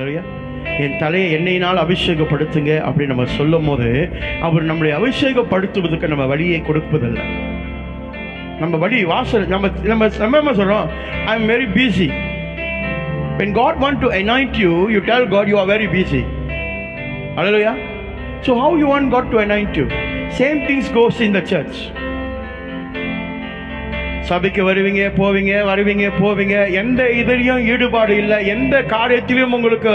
அல்லேலூயா. என் தலையை எண்ணெயினால் அபிஷேகப்படுத்துங்க அப்படின்னு நம்ம சொல்லும் போது அவர் நம்மளை அபிஷேகப்படுத்துவதற்கு நம்ம வழியை கொடுப்பதில்லை. நம்ம வழி வாசல் நம்ம சொல்றோம், I am very busy. When God want to anoint you, you tell God you are very busy. Hallelujah. So how you want God to anoint you? Same things goes in the church. சபைக்கு வருவீங்க போவீங்க, எந்த இதுலயும் ஈடுபாடு இல்லை, எந்த காரியத்திலும் உங்களுக்கு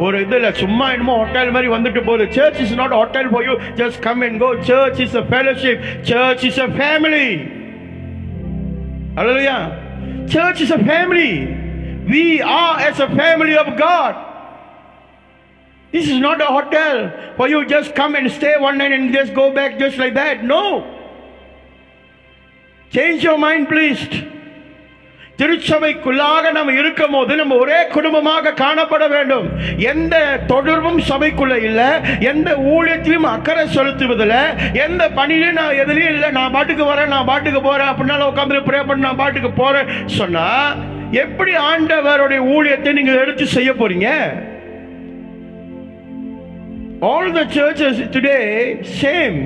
ஒரு இது இல்லை. சும்மா என்னமோ ஹோட்டல் மாதிரி வந்துட்டு போகுது. Church is not hotel for you. Just come and go. Church is a fellowship. Church is a family. Hallelujah. Church is a family. We are as a family of God. This is not a hotel for you just come and stay one night and just go back just like that. No. Change your mind please. திருச்சபைக்குள்ளாக நம்ம இருக்கும் போது நம்ம ஒரே குடும்பமாக காணப்பட வேண்டும். எந்த தொடர்பும் சபைக்குள்ள இல்லை, எந்த ஊழியத்திலும் அக்கறை செலுத்துவதில்லை, எந்த பணியிலும் நான் எதுலையும் இல்லை. நான் பாட்டுக்கு வரேன், நான் பாட்டுக்கு போறேன், அப்படின்னால உட்காந்து ப்ரே பண்ண நான் பாட்டுக்கு போறேன் சொன்னா எப்படி ஆண்டவருடைய ஊழியத்தை நீங்க எடுத்து செய்ய போறீங்க? All the churches today same.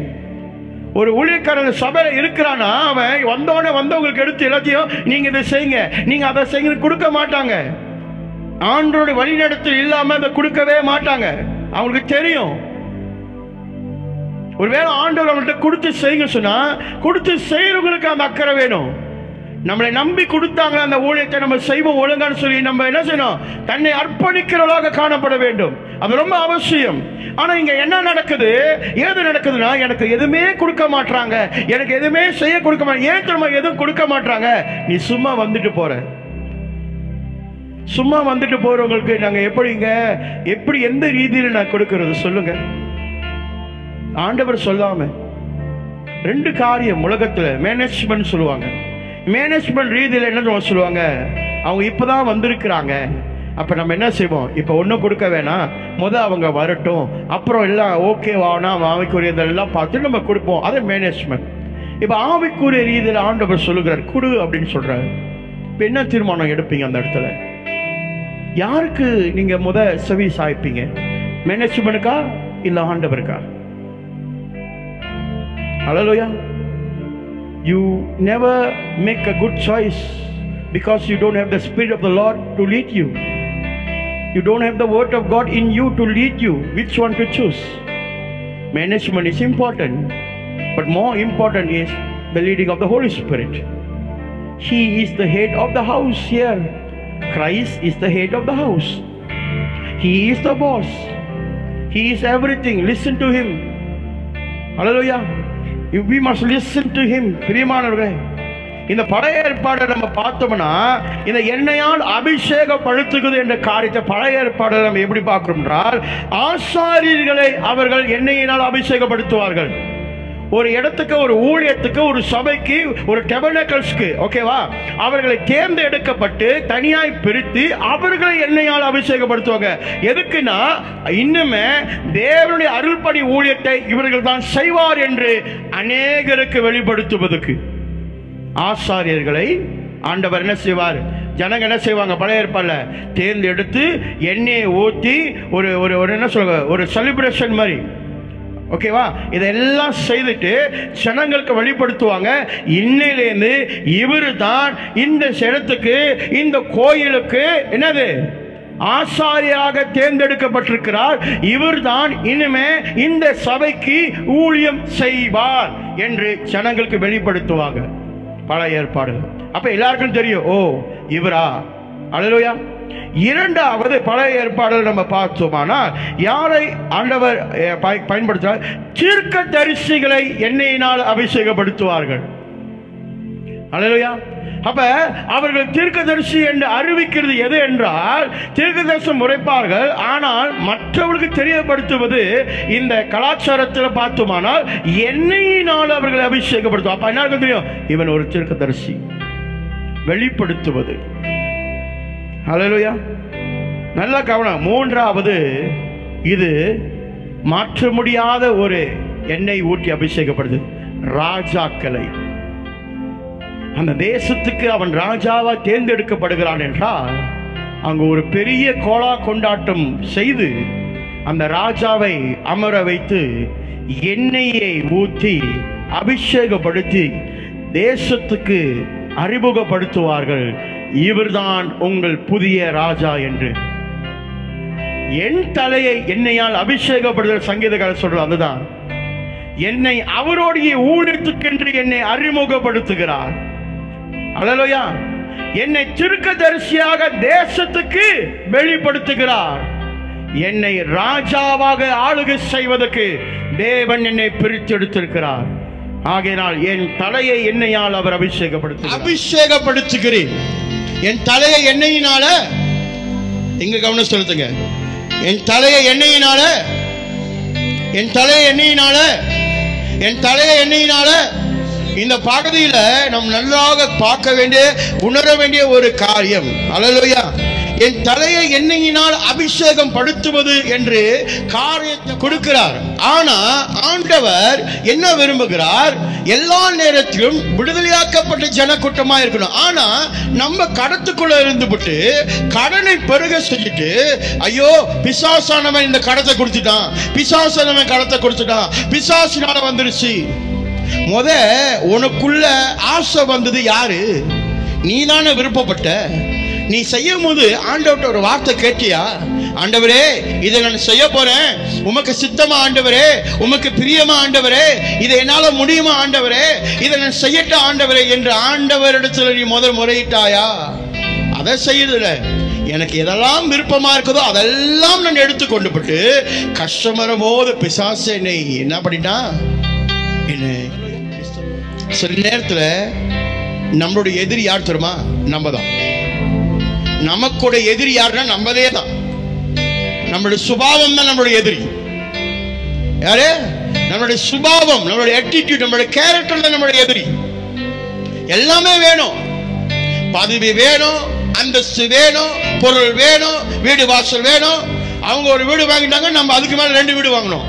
ஒரு ஊழியக்காரன் சபையில் இருக்கிறானா அவன் வந்தவங்களுக்கு எடுத்து எல்லாத்தையும் நீங்க இதை செய்யுங்க, நீங்க அதை செய்ய கொடுக்க மாட்டாங்க. ஆண்டவருடைய வழிநடத்தல் இல்லாம அதை கொடுக்கவே மாட்டாங்க. அவங்களுக்கு தெரியும். ஒருவேளை ஆண்டவர் அவங்கள்ட்ட கொடுத்து செய்யுங்க சொன்னா கொடுத்து செய்யறவங்களுக்கு அந்த அக்கறை வேணும். நம்மளை நம்பி கொடுத்தாங்க அந்த ஊழியத்தை நம்ம செய்வோம் ஒழுங்கான்னு சொல்லி நம்ம என்ன செய்யணும்? தன்னை அர்ப்பணிக்கிறவர்களாக காணப்பட வேண்டும். அது ரொம்ப அவசியம். ஆனா இங்க என்ன நடக்குது, ஏது நடக்குதுன்னா எனக்கு எதுவுமே கொடுக்க மாட்டாங்க, எனக்கு எதுவுமே செய்ய கொடுக்க மாட்டாங்க. ஏன் தெரியுமா எதுவும் கொடுக்க மாட்டாங்க? நீ சும்மா வந்துட்டு போறவங்களுக்கு நாங்க எப்படி எந்த ரீதியில நான் கொடுக்கிறது சொல்லுங்க? ஆண்டவர் சொல்லாம ரெண்டு காரியம் உலகத்துல மேனேஜ்மெண்ட் சொல்லுவாங்க. மேனேஜ்மெண்ட் ரீதியில் என்ன சொல்லுவாங்க, அவங்க இப்பதான் வந்திருக்கிறாங்க, அப்ப நம்ம என்ன செய்வோம், இப்ப ஒன்னும் கொடுக்க வேணாம், அவங்க வரட்டும், அப்புறம் எல்லாம் ஓகேவானா ஆவிக்குரிய இதெல்லாம் பார்த்து நம்ம கொடுப்போம். அது மேனேஜ்மெண்ட். இப்ப ஆவிக்குரிய ரீதியில் ஆண்டவர் சொல்லுகிறார் குடு அப்படின்னு சொல்றாரு. இப்ப என்ன தீர்மானம் எடுப்பீங்க அந்த இடத்துல? யாருக்கு நீங்க செவி சாய்ப்பீங்க? மேனேஜ்மெண்ட்டுக்கா இல்ல ஆண்டவருக்கா? ஹல்லேலூயா. You never make a good choice because you don't have the Spirit of the Lord to lead you. You don't have the Word of God in you to lead you. Which one to choose? Management is important, but more important is the leading of the Holy Spirit. He is the head of the house here. Christ is the head of the house. He is the boss. He is everything. Listen to Him. Hallelujah. We must listen to Him. பிரியமானவர்களே, இந்த பழைய ஏற்பாடை நம்ம பார்த்தோம்னா இந்த எண்ணெயால் அபிஷேகப்படுத்துகிறது என்ற காரியத்தை பழைய ஏற்பாடை நம்ம எப்படி பார்க்கிறோம் என்றால், ஆசாரியர்களை அவர்கள் எண்ணெயினால் அபிஷேகப்படுத்துவார்கள். ஒரு இடத்துக்கு, ஒரு ஊழியத்துக்கு, ஒரு சபைக்கு, ஒரு டெபர்னக்கல்ஸ்க்கு, ஓகேவா, அவர்களை தேர்ந்தெடுக்கப்பட்டு தனியாய் பிரித்து அவர்களை எண்ணெயால் அபிஷேகப்படுத்துவாங்க. எதுக்குன்னா இன்னுமே தேவனுடைய அருள்பணி ஊழியத்தை இவர்கள் தான் செய்வார் என்று அநேகருக்கு வெளிப்படுத்துவதற்கு ஆசாரியர்களை ஆண்டவர் என்ன செய்வார்? ஜனங்க என்ன செய்வாங்க? பழைய ஏற்பாடுல தேர்ந்தெடுத்து எண்ணெயை ஊற்றி ஒரு என்ன சொல்லுங்க, ஒரு செலிப்ரேஷன் மாதிரி, ஓகேவா, இதெல்லாம் செய்துட்டு ஜனங்களுக்கு வெளிப்படுத்துவாங்க. இன்னையிலேருந்து இவரு தான் இந்த இடத்துக்கு, இந்த கோயிலுக்கு என்னது ஆசாரியாக தேர்ந்தெடுக்கப்பட்டிருக்கிறார், இவர் தான் இனிமே இந்த சபைக்கு ஊழியம் செய்வார் என்று ஜனங்களுக்கு வெளிப்படுத்துவாங்க பழைய ஏற்பாடு. அப்ப எல்லாருக்கும் தெரியும், ஓ இவரா. அல்லேலூயா. இரண்டாவது பழைய ஏற்பாடுகள் நம்ம பார்த்தோமானால் யாரை ஆண்டவர் பயன்படுத்துவார்? தீர்க்கதரிசிகளை எண்ணெயினால் அபிஷேகப்படுத்துவார்கள். அல்லேலூயா. அப்ப அவர்கள் தீர்க்கதரிசி என்று அறிவிக்கிறது எது என்றால், தீர்க்கதரிசனம் உரைப்பார்கள், ஆனால் மற்றவர்களுக்கு தெரியப்படுத்துவது இந்த கலாச்சாரத்தில் பார்த்தோமானால் எண்ணெயினால் அவர்களை அபிஷேகப்படுத்துவார். அப்ப என்ன தெரியும்? இவன் ஒரு தீர்க்கதரிசி. வெளிப்படுத்துவது. ஹல்லேலூயா. நல்ல கவனம். மூன்றாவது, இது மாற்ற முடியாத ஒரு எண்ணெய் ஊற்றி அபிஷேகப்படுது. ராஜாக்களை, அந்த தேசத்துக்கு அவன் ராஜாவா தேர்ந்தெடுக்கப்படுகிறான் என்றால் அங்கு ஒரு பெரிய கோலா கொண்டாட்டம் செய்து அந்த ராஜாவை அமர வைத்து எண்ணெயை ஊற்றி அபிஷேகப்படுத்தி தேசத்துக்கு அறிமுகப்படுத்துவார்கள், இவர்தான் உங்கள் புதிய ராஜா என்று. என் தலையை எண்ணெயால் அபிஷேகப்படுதல் சங்கீதக்காரர் சொல்றது அதுதான். என்னை அவருடைய ஊழியத்துக்கென்று என்னை அறிமுகப்படுத்துகிறார். அல்லேலூயா. என்னை தீர்க்கதரிசியாக தேசத்துக்கு வெளிப்படுத்துகிறார். என்னை ராஜாவாக ஆளுகை செய்வதற்கு தேவன் என்னை பிரித்தெடுத்திருக்கிறார். ஆகையினால் என் தலையை எண்ணெயால் அவர் அபிஷேகப்படுத்துகிறேன். என் தலையை எண்ணெயினால, இங்க கவனம் செலுத்துங்க, என் தலையை எண்ணெயினால, என் தலையை எண்ணெயினால, என் தலையை எண்ணெயினால. இந்த பகுதியில நாம் நன்றாக பார்க்க வேண்டிய, உணர வேண்டிய ஒரு காரியம். அல்லேலூயா. என் தலையை எண்ணெயினால் அபிஷேகம் படுத்துவது என்று காரியத்தை கொடுக்கிறார். ஆனா ஆண்டவர் என்ன விரும்புகிறார்? எல்லா நேரத்திலும் விடுதலையாக்கப்பட்ட ஜனக்கூட்டமா இருக்கணும். ஆனா நம்ம கடத்துக்குள்ள இருந்துவிட்டு கடனை பெருக செஞ்சுட்டு, ஐயோ பிசாசானவன் இந்த கடத்தை கொடுத்துட்டான், பிசாசானவன் கடத்தை கொடுத்துட்டான், பிசாசினால வந்துருச்சு. உனக்குள்ள ஆசை வந்தது யாரு? நீ தானே விருப்பப்பட்ட. நீ செய்யும் போது ஆண்டவர்கிட்ட ஒரு வார்த்தை கேட்டியா? ஆண்டவரே, இதை நான் செய்ய போறேன், உமக்கு சித்தமா ஆண்டவரே, உமக்கு பிரியமா ஆண்டவரே, இதை என்னால முடியுமா ஆண்டவரே, இதை நான் செய்யட்டா ஆண்டவரே என்று ஆண்டவரிடத்துல நீ முதல் முறையிட்டாயா? அதை செய்யல. எனக்கு எதெல்லாம் விருப்பமா இருக்குதோ அதெல்லாம் நான் எடுத்து கொண்டு போட்டு கஷ்டம் வரும்போது பிசாசு என்னை என்ன பண்ணிட்டா? என்ன சில நேரத்துல நம்மளுடைய எதிரி யார் தெரியுமா? நம்ம தான். நமக்குடைய எதிரி யாருன்னா நம்மதே தான். நம்மளுடைய சுபாவம் தான் நம்மளுடைய எதிரி. யாரு? நம்மளுடைய சுபாவம், நம்மளுடைய ஆட்டிட்யூட், நம்மளுடைய கேரக்டர் தான் நம்மளுடைய எதிரி. எல்லாமே வேணும், பதவி வேணும், அந்தஸ்து வேணும், பொருள் வேணும், வீடு வாசல் வேணும். அவங்க ஒரு வீடு வாங்கிட்டாங்க, நம்ம அதுக்கு மேல 2 வீடு வாங்கணும்.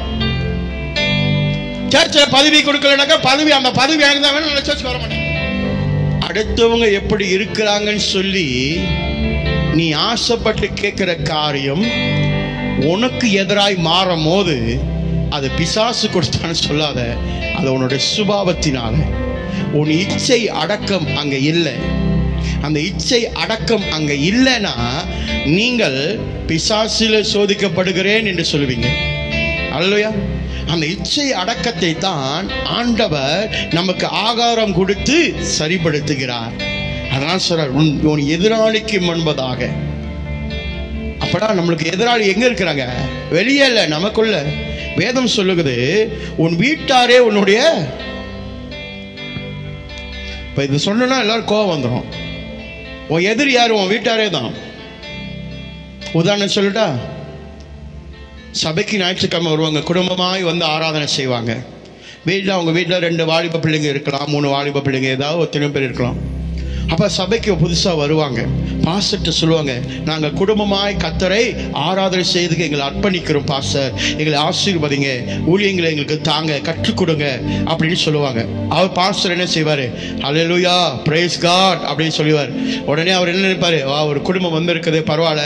சர்ச்சில் பதவி கொடுக்கலனாக்கா பதவி, அந்த பதவி எனக்கு தான் வேணும், சர்ச்சுக்கு வர மாட்டேன். அடுத்தவங்க எப்படி இருக்கிறாங்கன்னு சொல்லி நீ ஆசைப்பட்டு கேட்கிற காரியம் உனக்கு எதிராய் மாறும் போது அது பிசாசு கொடுத்தான்னு சொல்லாத. அது உன்னுடைய சுபாவத்தினால. உன் இச்சை அடக்கம் அங்க இல்லை. அந்த இச்சை அடக்கம் அங்க இல்லைன்னா நீங்கள் பிசாசில சோதிக்கப்படுகிறேன் என்று சொல்லுவீங்க. அல்லையா? அந்த இச்சை அடக்கத்தை தான் ஆண்டவர் நமக்கு ஆகாரம் கொடுத்து சரிப்படுத்துகிறார். அதனால் சொல்றார், உன் எதிராளிக்கு முன்பதாக. அப்படா நம்மளுக்கு எதிராளி எங்க இருக்கிறாங்க? வெளியே இல்ல, நமக்குள்ள. வேதம் சொல்லுகிறது, உன் வீட்டாரே உன்னுடைய. இப்ப இது சொன்னா எல்லாரும் கோவம் வந்துடும். உன் எதிரி யாரு? உன் வீட்டாரே தான். உதாரணம் சொல்லட்டா? சபைக்கு ஞாயிற்றுக்கிழமை வருவாங்க, குடும்பமாய் வந்து ஆராதனை செய்வாங்க. வீட்டில் அவங்க வீட்டில் 2 வாலிப பிள்ளைங்க இருக்கலாம், 3 வாலிப பிள்ளைங்க, ஏதாவது ஒத்தனை பேர் இருக்கலாம். அப்போ சபைக்கு புதுசாக வருவாங்க. பாஸ்டர்கிட்ட சொல்லுவாங்க, நாங்கள் குடும்பமாய் கர்த்தரை ஆராதனை செய்யறதுக்கு எங்களை அர்ப்பணிக்கிறோம் பாஸ்டர், எங்களை ஆசீர்வதிங்க, ஊழியங்களை எங்களுக்கு தாங்க, கற்றுக் கொடுங்க அப்படின்னு சொல்லுவாங்க. அவர் பாஸ்டர் என்ன செய்வார்? ஹல்லேலூயா, பிரைஸ் காட் அப்படின்னு சொல்லுவார். உடனே அவர் என்ன நினைப்பாரு? ஒரு குடும்பம் வந்திருக்குது, பரவாயில்ல,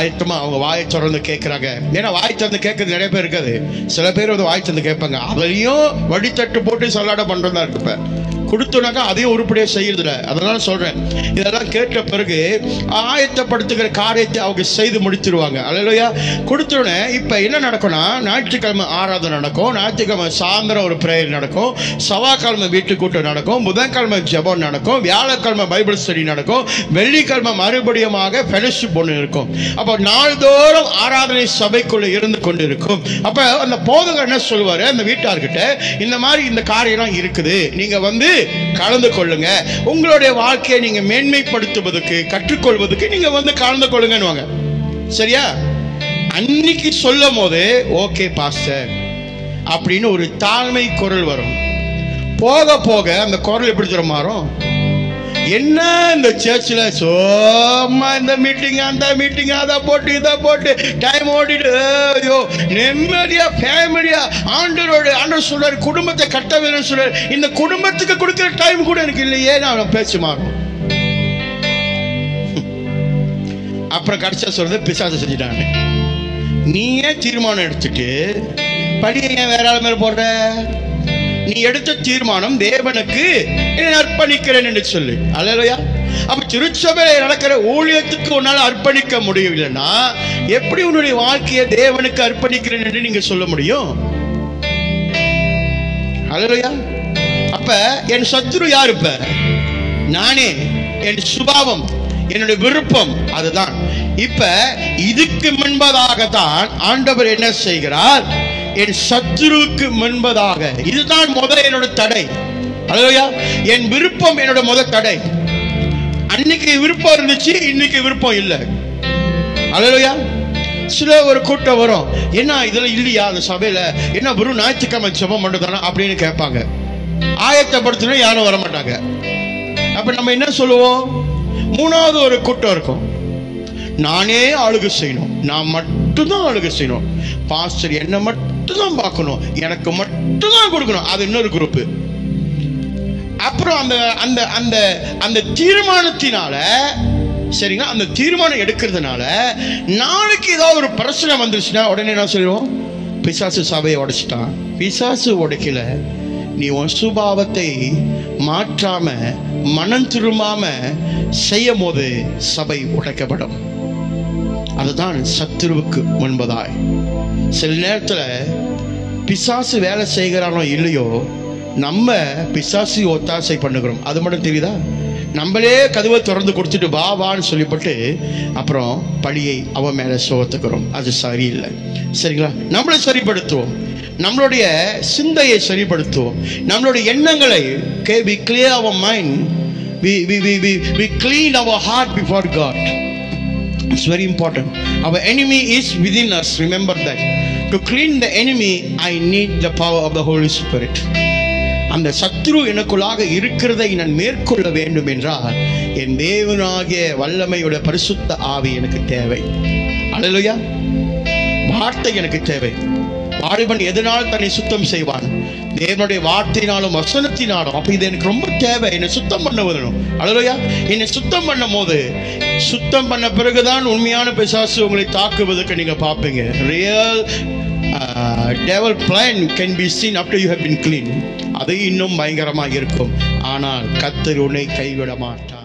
ஆயத்தமா அவங்க வாயை திறந்து கேட்குறாங்க. ஏன்னா வாய் திறந்து கேட்கறது நிறைய பேர் இருக்காது. சில பேர் வந்து வாய் திறந்து கேட்பாங்க, அதையும் வடித்தட்டு போட்டு சல்லாட பண்ணுறதா இருப்ப. கொடுத்தோனாக்கா அதையும் உருப்படியாக செய்யறதில்ல. அதனால சொல்றேன், இதெல்லாம் கேட்ட பிறகு ஆயத்தப்படுத்துகிற காரியத்தை அவங்க செய்து முடிச்சிருவாங்க. அல்லேலூயா. கொடுத்தோடனே இப்போ என்ன நடக்கும்னா, ஞாயிற்றுக்கிழமை ஆராதனை நடக்கும், ஞாயிற்றுக்கிழமை சாயந்தரம் ஒரு பிரேயர் நடக்கும், செவ்வாய்க்கிழமை வீட்டு கூட்டம் நடக்கும், புதன்கிழமை ஜெபம் நடக்கும், வியாழக்கிழமை பைபிள் ஸ்டடி நடக்கும், வெள்ளிக்கிழமை மறுபடியுமாக ஃபெலோஷிப் ஒன்று இருக்கும். அப்போ நாள்தோறும் ஆராதனை சபைக்குள்ள இருந்து கொண்டு இருக்கும். அப்போ அந்த போதகர் என்ன சொல்லுவாரு அந்த வீட்டார்கிட்ட, இந்த மாதிரி இந்த காரியம்லாம் இருக்குது, நீங்க வந்து கலந்து கொள்ளுங்க, உங்களுடைய வாழ்க்கையை நீங்க மேன்மைப்படுத்துவதற்கு கற்றுக்கொள்வதற்கு நீங்க வந்து கலந்து கொள்ளுங்க. சரியா? அன்னைக்கு சொல்லும் போது ஓகே பாஸ்டர் அப்படின்னு ஒரு தாழ்மை குரல் வரும். போக போக அந்த குரல் எப்படி தர மாறும்? என்ன இந்த சர்ச்சில் சோமா இந்த மீட்டிங் அந்த மீட்டிங், அதை போட்டு இதை போட்டு டைம் ஓடிடு. ஐயோ, நிம்மதியா ஃபேமிலியா ஆண்டவர் சொல்றாரு, குடும்பத்தை கட்ட வேணும்னு சொல்றாரு. இந்த குடும்பத்துக்கு கொடுக்கிற டைம் கூட எனக்கு இல்லையே, நான் பேச்சு மாறும். அப்புறம் கடைசியா சொல்றது பிசாசு செஞ்சுட்டாங்க. நீயே தீர்மானம் எடுத்துட்டு பழியை ஏன் வேற ஆள் மேல போடுற? நீ எடுத்த தீர்மானம் தேவனுக்கு அர்ப்பணிக்கிறேன் என்று சொல்லு. அல்லேலூயா. அப்ப திருச்சபையில நடக்கிற ஊழியத்துக்கு உன்னால அர்ப்பணிக்க முடியவில்லைன்னா எப்படி உன்னுடைய வாழ்க்கையை தேவனுக்கு அர்ப்பணிக்கிறேன் என்று நீங்க சொல்ல முடியும்? அல்லேலூயா. அப்ப என் சத்துரு யாரு? இப்ப நானே, என் சுபாவம், என்னுடைய விருப்பம், அதுதான். இப்ப இதுக்கு முன்பதாகத்தான் ஆண்டவர் என்ன செய்கிறார்? என் சத்துருவுக்கு முன்பதாக, இதுதான் முதல் என்னோட தடை. அல்லேலூயா. என் விருப்பம் என்னோட முதல் தடை. அன்னைக்கு விருப்பம் இருந்துச்சு, இன்னைக்கு விருப்பம் இல்லை. அல்லேலூயா. சில ஒரு கூட்டம் வரும், என்ன இதுல இல்லையா அந்த சபையில, என்ன வெறும் ஞாயிற்றுக்கிழமை ஜெபம் பண்றதானா அப்படின்னு கேட்பாங்க. ஆயத்தப்படுத்தினா யாரும் வர மாட்டாங்க. அப்ப நம்ம என்ன சொல்லுவோம்? மூணாவது ஒரு கூட்டம் இருக்கும், நானே ஆளுகை செய்யணும், நான் மட்டும்தான் ஆளுகை செய்யணும், பாஸ்டர் என்ன மட்டும்தான் பார்க்கணும், எனக்கு மட்டும்தான் கொடுக்கணும், அது இன்னொரு குரூப். அப்புறம் அந்த அந்த அந்த அந்த தீர்மானத்தினால, சரிங்களா, அந்த தீர்மானம் எடுக்கிறதுனால நாளைக்கு ஏதாவது ஒரு பிரச்சனை வந்துருச்சுன்னா உடனே என்ன சொல்லுவோம்? பிசாசு சபையை உடைச்சிட்டான். பிசாசு உடைக்கல, நீ உன் சுபாவத்தை மாற்றாம மனம் திரும்பாம செய்யும் போது சபை உடைக்கப்படும். அதுதான் சத்துருவுக்கு முன்பதாய். சில நேரத்துல பிசாசு வேலை செய்கிறானோ இல்லையோ, நம்ம பிசாசு ஒத்தாசை பண்ணுகிறோம். அது மட்டும் தெரியுதா? நம்மளே கதவை திறந்து கொடுத்துட்டு வா வான்னு சொல்லிப்பட்டு அப்புறம் பழியை அவன் மேல சுமத்துக்கிறோம். அது சரியில்லை. சரிங்களா? நம்மளை சரிப்படுத்துவோம், நம்மளுடைய சிந்தையை சரிப்படுத்துவோம், நம்மளுடைய எண்ணங்களை we clear our mind, we clean our heart before God. It's very important. Our enemy is within us. Remember that. To clean the enemy, I need the power of the Holy Spirit. அந்த சத்ரு எனக்குள்ளாக இருக்கிறதை நான் மேற்கொள்ள வேண்டும் என்றால் என் தேவனாகிய வல்லமையோட பரிசுத்த ஆவி எனக்கு தேவை. அல்லேலூயா. வார்த்தை எனக்கு தேவை. வாலிபன் எதனால் தன்னை சுத்தம் செய்வான்? தேவனுடைய வார்த்தையினாலும் வசனத்தினாலும். அப்ப இது எனக்கு ரொம்ப தேவை. என்னை சுத்தம் பண்ண வரணும். அல்லேலூயா. என்னை சுத்தம் பண்ணும் போது, சுத்தம் பண்ண பிறகுதான் உண்மையான பிசாசு உங்களை தாக்குவதற்கு நீங்க பார்ப்பீங்க. Real devil plan can be seen after you have been clean. அது இன்னும் பயங்கரமாக இருக்கும். ஆனால் கர்த்தர் உன்னை கைவிட மாட்டார்.